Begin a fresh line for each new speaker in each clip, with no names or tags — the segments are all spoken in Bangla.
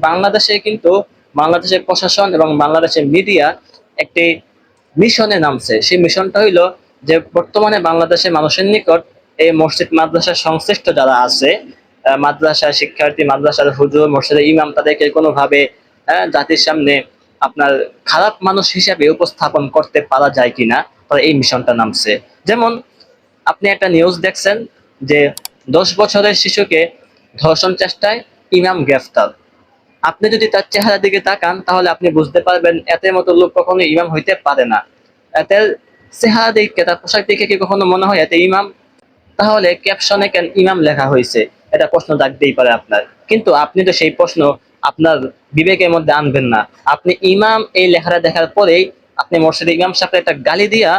বাংলাদেশে কিন্তু বাংলাদেশের প্রশাসন এবং বাংলাদেশের মিডিয়া একটি মিশনে নামছে। সেই মিশনটা হইলো যে বর্তমানে বাংলাদেশের মানুষের নিকট এই মসজিদ মাদ্রাসা সংশ্লিষ্ট যারা আছে, মাদ্রাসা শিক্ষার্থী, মাদ্রাসার হুজুর, মসজিদের ইমাম, তাদেরকে কোনোভাবে জাতির সামনে আপনার খারাপ মানুষ হিসাবে উপস্থাপন করতে পারা যায় কিনা, তারা এই মিশনটা নামছে। যেমন আপনি একটা নিউজ দেখছেন যে 10 বছরের শিশুকে ধর্ষণ চেষ্টায় ইমাম গ্রেফতার। আপনি যদি তার চেহারা দিকে তাকান তাহলে আপনি বুঝতে পারবেন এতের মতো লোক কখনো ইমাম হইতে পারে না। এতে চেহারা দিকে, তার পোশাক দিকে কি কখনো মনে হয় এতে ইমাম? তাহলে ক্যাপশনে কেন ইমাম লেখা হয়েছে, এটা প্রশ্ন জাগতেই পারে আপনার। কিন্তু আপনি তো সেই প্রশ্ন আপনার বিবেকের মধ্যে আনবেন না। আপনি ইমাম এই লেখাটা দেখার পরেই আপনি মসজিদে ইমাম সাহেবকে একটা গালি দিয়া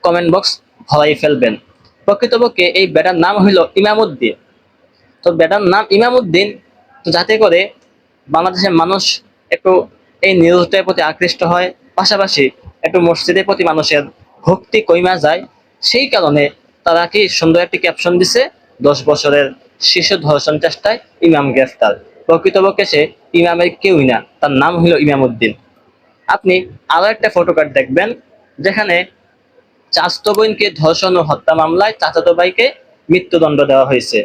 কমেন্ট বক্স ভরাই ফেলবেন। প্রকৃতপক্ষে এই বেটার নাম হইল ইমামউদ্দিন। তো বেটার নাম ইমামউদ্দিন, তো যাতে করে বাংলাদেশের মানুষ একটু এই নিউজটার প্রতি আকৃষ্ট হয়, পাশাপাশি একটু মসজিদের প্রতি মানুষের ভক্তি কইমা যায়, সেই কারণে তারা কি সুন্দর একটি ক্যাপশন দিছে, 10 বছরের শিশু ধর্ষণ চেষ্টায় ইমাম গ্রেফতার। প্রকৃতপক্ষে সে ইমামের কেউই না, তার নাম হলো ইমামউদ্দিন। আপনি আরো একটা ফটো কার্ড দেখবেন যেখানে চাচাতো বোনকে ধর্ষণ ও হত্যা মামলায় চাচাতো ভাইকে মৃত্যুদণ্ড দেওয়া হয়েছে।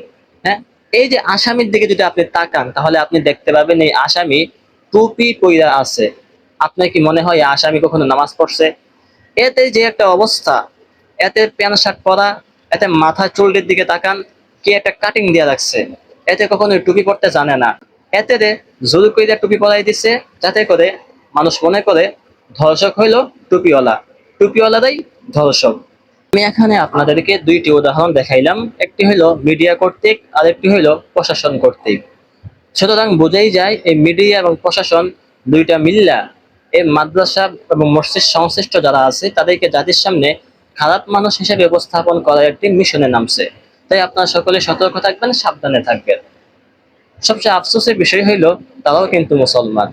হ্যাঁ, এই যে আসামির দিকে যদি আপনি তাকান তাহলে আপনি দেখতে পাবেন এই আসামি টুপি পইরা আছে। আপনার কি মনে হয় এই আসামি কখনো নামাজ পড়ছে? এতে যে একটা অবস্থা, এতে প্যান্ট শার্ট পরা, এতে মাথা চুলের দিকে তাকান, কি একটা কাটিং দিয়ে রাখছে। এতে কখনো টুপি পড়তে জানে না। এতে জোর করে টুপি পরাই দিছে যাতে করে মানুষ মনে করে ধর্ষক হইলো টুপিওয়ালা, টুপিওয়ালারাই ধর্ষক। আমি এখানে আপনাদেরকে দুইটি উদাহরণ দেখাইলাম, একটি হইলো মিডিয়া কর্তৃক, আর একটি হইলো প্রশাসন কর্তৃক। সুতরাং বোঝাই যায় এই মিডিয়া এবং প্রশাসন দুইটা মিল্লা এই মাদ্রাসা এবং মসজিদ সংশ্লিষ্ট যারা আছে তাদেরকে জাতির সামনে খারাপ মানুষ হিসেবে উপস্থাপন করার একটি মিশনে নামছে। তাই আপনারা সকলে সতর্ক থাকবেন, সাবধানে থাকবেন। সবচেয়ে আফসোসের বিষয় হইল তারাও কিন্তু মুসলমান।